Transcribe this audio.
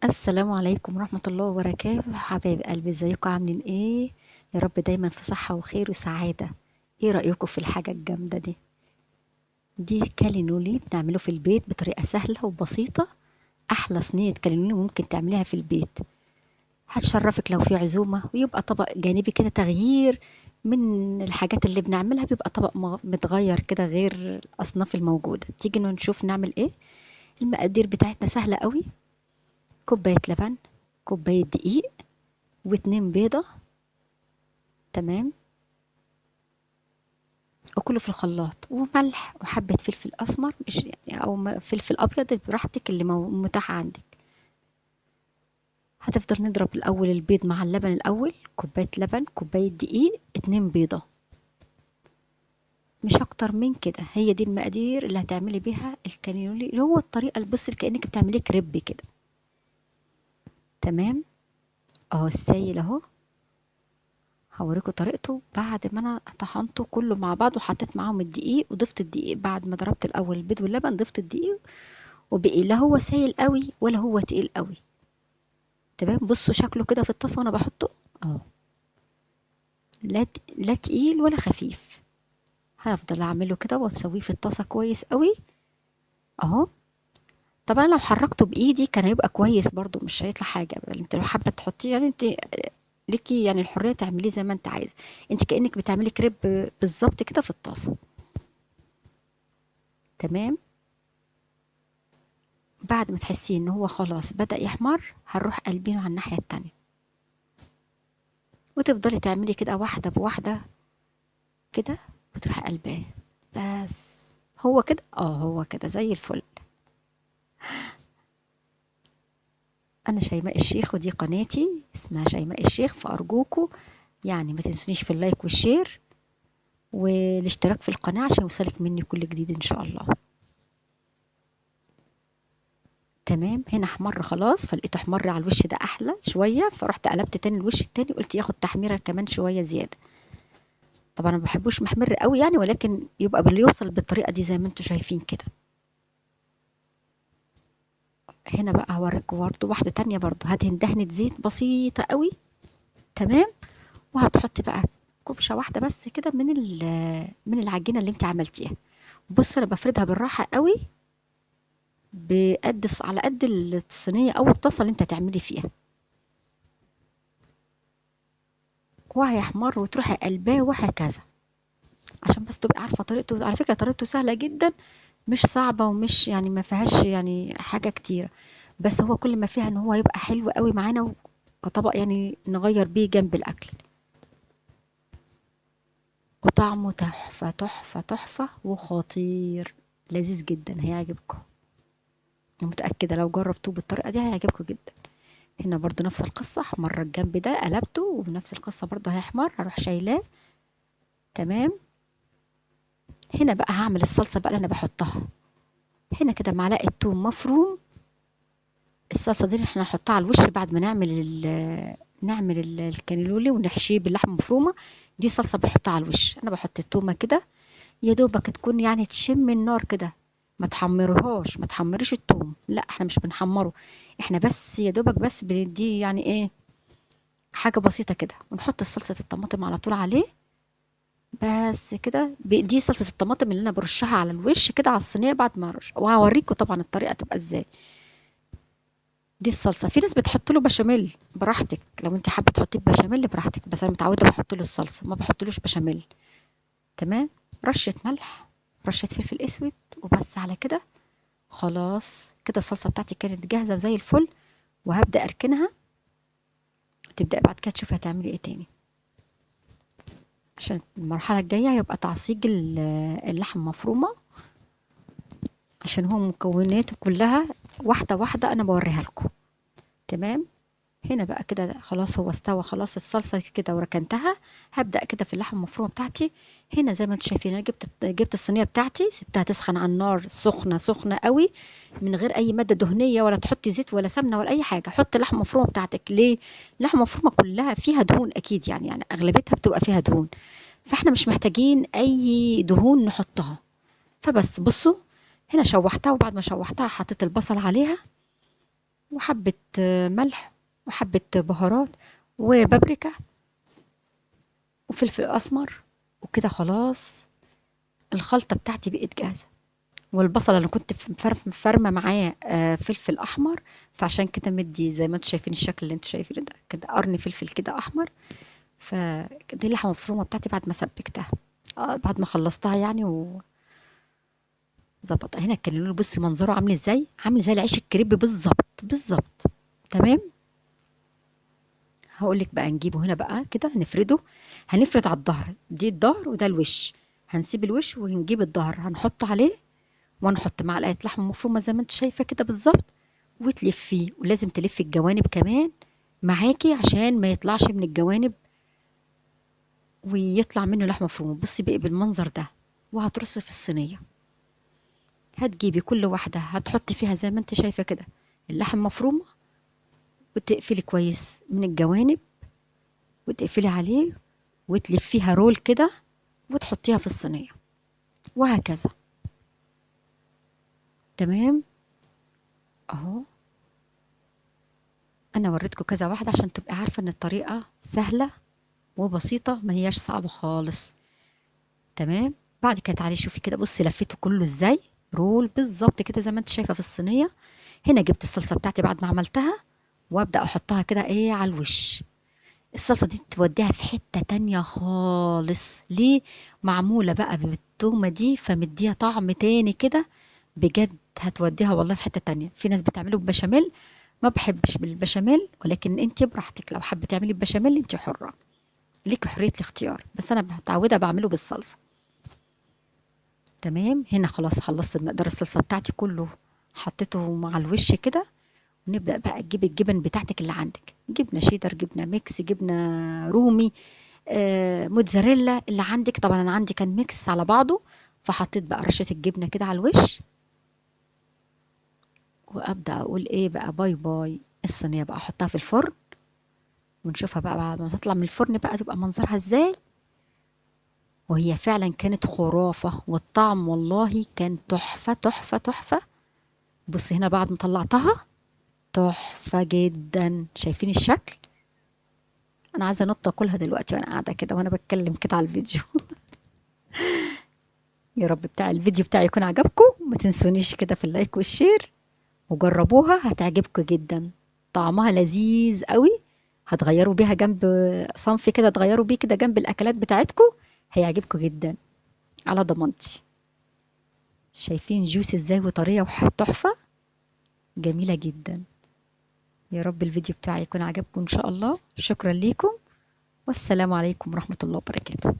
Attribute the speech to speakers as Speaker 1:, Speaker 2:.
Speaker 1: السلام عليكم ورحمة الله وبركاته، حبايب قلبي، ازيكم عاملين ايه؟ يا رب دايما في صحة وخير وسعادة. ايه رأيكم في الحاجة الجامدة دي؟ دي كالينولي بنعمله في البيت بطريقة سهلة وبسيطة. احلى صينية كالينولي ممكن تعمليها في البيت. هتشرفك لو في عزومة، ويبقى طبق جانبي كده تغيير من الحاجات اللي بنعملها، بيبقى طبق متغير كده غير الأصناف الموجودة. تيجي نشوف نعمل ايه. المقادير بتاعتنا سهلة قوي. كوباية لبن، كوباية دقيق، واتنين بيضة. تمام. وكله في الخلاط، وملح وحبة فلفل أسمر، مش يعني أو فلفل أبيض براحتك اللي متاح عندك. هتفضل نضرب الأول البيض مع اللبن الأول، كوباية لبن، كوباية دقيق، اتنين بيضة. مش أكتر من كده. هي دي المقادير اللي هتعملي بيها الكانيولي، اللي هو الطريقة اللي بصي كأنك بتعملي كريب كده. تمام. اهو السايل اهو. هوريكم طريقته بعد ما انا طحنته كله مع بعض وحطيت معاهم الدقيق، وضفت الدقيق بعد ما ضربت الاول البيض واللبن، ضفت الدقيق وبقي لا هو سايل قوي ولا هو تقيل قوي. تمام. بصوا شكله كده في الطاسه وانا بحطه اهو. لا تقيل ولا خفيف. هفضل اعمله كده واسويه في الطاسه كويس قوي اهو. طبعا لو حركته بايدي كان هيبقى كويس برضو، مش هيطلع حاجه. انت لو حابه تحطيه يعني انت ليكي يعني الحريه تعمليه زي ما انت عايزه. انت كانك بتعملي كريب بالظبط كده في الطاسه. تمام. بعد ما تحسي ان هو خلاص بدأ يحمر، هنروح قلبينه على الناحيه التانية، وتفضلي تعملي كده واحده بواحده كده، وتروحي قلباه. بس هو كده، هو كده زي الفل. انا شيماء الشيخ، ودي قناتي اسمها شيماء الشيخ، فارجوكوا يعني ما تنسونيش في اللايك والشير والاشتراك في القناة عشان يوصلك مني كل جديد ان شاء الله. تمام. هنا احمر خلاص، فلقيته احمر على الوش ده احلى شوية، فرحت قلبت تاني الوش التاني، قلت ياخد تحميرة كمان شوية زيادة. طبعا انا ما بحبوش محمر قوي يعني، ولكن يبقى باللي يوصل بالطريقة دي زي ما انتم شايفين كده. هنا بقى هوريكم برضه واحدة تانية، برضه هدهن دهنة زيت بسيطة قوي. تمام. وهتحطي بقى كبشة واحدة بس كده من العجينة اللي انت عملتيها. بص انا بفردها بالراحة قوي، على قد الصينية او الطاسة اللي انت هتعملي فيها. وهيحمر وتروحي قلباه وهكذا. عشان بس تبقي عارفة طريقته. على فكرة طريقته سهلة جدا، مش صعبة، ومش يعني ما فيهاش يعني حاجة كتيرة. بس هو كل ما فيها ان هو يبقى حلو قوي معانا كطبق، يعني نغير بيه جنب الاكل. وطعمه تحفة تحفة تحفة وخطير. لذيذ جدا، هيعجبكم. أنا متأكدة لو جربتوه بالطريقة دي هيعجبكم جدا. هنا برضو نفس القصة، احمر الجنب ده قلبته، وبنفس القصة برضو هيحمر، هروح شايلاه. تمام. هنا بقى هعمل الصلصة بقى اللي انا بحطها. هنا كده معلقة توم مفروم. الصلصة دي احنا هنحطها على الوش بعد ما نعمل الكانيلولي ونحشيه باللحمة المفرومة. دي صلصة بنحطها على الوش. انا بحط التومة كده يا دوبك تكون يعني تشم النار كده. ما تحمرهاش، ما تحمريش التوم، لا احنا مش بنحمره. احنا بس يا دوبك بس بنديه يعني ايه، حاجة بسيطة كده، ونحط صلصة الطماطم على طول عليه. بس كده دي صلصة الطماطم اللي انا برشها على الوش كده على الصينية بعد ما ارش، وهوريكم طبعا الطريقة تبقى ازاي. دي الصلصة. في ناس بتحط له بشاميل، براحتك لو انت حابة تحطيه بشاميل براحتك، بس انا متعودة بحط له الصلصة، ما بحطلوش بشاميل. تمام. رشة ملح، رشة فلفل اسود، وبس على كده. خلاص كده الصلصة بتاعتي كانت جاهزة وزي الفل. وهبدأ اركنها، وتبدأ بعد كده تشوفي هتعملي ايه تاني. عشان المرحلة الجاية هيبقى تعصيج اللحم مفرومة، عشان هو مكوناته كلها واحدة واحدة انا بوريها لكم. تمام. هنا بقى كده خلاص هو استوى خلاص الصلصة كده وركنتها. هبدأ كده في اللحمة المفرومة بتاعتي. هنا زي ما انتم شايفين انا جبت الصينية بتاعتي، سبتها تسخن على النار سخنة سخنة قوي، من غير اي مادة دهنية، ولا تحطي زيت ولا سمنة ولا اي حاجة. حطي اللحمة المفرومة بتاعتك. ليه؟ اللحمة المفرومة كلها فيها دهون اكيد، يعني اغلبيتها بتبقى فيها دهون، فاحنا مش محتاجين اي دهون نحطها. فبس بصوا، هنا شوحتها، وبعد ما شوحتها حطيت البصل عليها. وحبة ملح وحبة بهارات وبابريكا وفلفل اسمر، وكده خلاص الخلطة بتاعتي بقت جاهزة. والبصل انا كنت فرمه معاه فلفل احمر، فعشان كده مدي زي ما انتم شايفين الشكل اللي انتم شايفينه ده كده، قرن فلفل كده احمر. فدي اللحمه المفرومه بتاعتي بعد ما سبكتها، بعد ما خلصتها يعني وظبطها. هنا كان اللون بصي منظره عامل ازاي، عامل زي العيش الكريب بالظبط بالظبط. تمام. هقول لك بقى نجيبه هنا بقى كده نفرده. هنفرد على الظهر، دي الظهر وده الوش. هنسيب الوش ونجيب الظهر هنحط عليه، ونحط معلقه لحمه مفرومه زي ما انت شايفه كده بالظبط، وتلفيه. ولازم تلفي الجوانب كمان معاكي عشان ما يطلعش من الجوانب ويطلع منه لحمه مفرومه. بصي بقى بالمنظر ده. وهترصي في الصينيه. هتجيبي كل واحده هتحطي فيها زي ما انت شايفه كده اللحم مفرومه، وتقفلي كويس من الجوانب، وتقفلي عليه، وتلفيها رول كده، وتحطيها في الصينيه، وهكذا. تمام. اهو انا وريتكم كذا واحده عشان تبقي عارفه ان الطريقه سهله وبسيطه، ما هياش صعبه خالص. تمام. بعد كده تعالي شوفي كده، بصي لفيته كله ازاي، رول بالظبط كده زي ما انت شايفه في الصينيه. هنا جبت الصلصه بتاعتي بعد ما عملتها، وابدا احطها كده ايه على الوش. الصلصه دي بتوديها في حته تانية خالص. ليه؟ معموله بقى بالتومه دي، فمديها طعم تاني كده بجد. هتوديها والله في حته تانية. في ناس بتعمله ببشاميل، ما بحبش بالبشاميل، ولكن انت براحتك، لو حابه تعملي ببشاميل انت حره، ليك حريه الاختيار، بس انا متعوده بعمله بالصلصه. تمام. هنا خلاص خلصت مقدار الصلصة بتاعتي كله، حطيته مع الوش كده. ونبدأ بقى تجيب الجبن بتاعتك اللي عندك، جبنة شيدر، جبنة ميكس، جبنة رومي، موتزاريلا اللي عندك. طبعا انا عندي كان ميكس على بعضه، فحطيت بقى رشة الجبنة كده على الوش. وابدأ اقول ايه بقى، باي باي. الصينية بقى احطها في الفرن، ونشوفها بقى بعد ما تطلع من الفرن بقى تبقى منظرها ازاي. وهي فعلا كانت خرافة، والطعم والله كان تحفة تحفة تحفة. بصي هنا بعد ما طلعتها، تحفة جدا. شايفين الشكل؟ انا عايزة انط اكلها دلوقتي وانا قاعدة كده وانا بتكلم كده على الفيديو. يا رب بتاع الفيديو بتاعي يكون عجبكم. ما تنسونيش كده في اللايك والشير، وجربوها هتعجبكم جدا. طعمها لذيذ قوي. هتغيروا بيها جنب صنف كده، تغيروا بيه كده جنب الاكلات بتاعتكم، هيعجبكم جدا على ضمانتي. شايفين جوس ازاي وطرية وتحفة، جميلة جدا. يا رب الفيديو بتاعي يكون عجبكم ان شاء الله. شكرا ليكم، والسلام عليكم ورحمة الله وبركاته.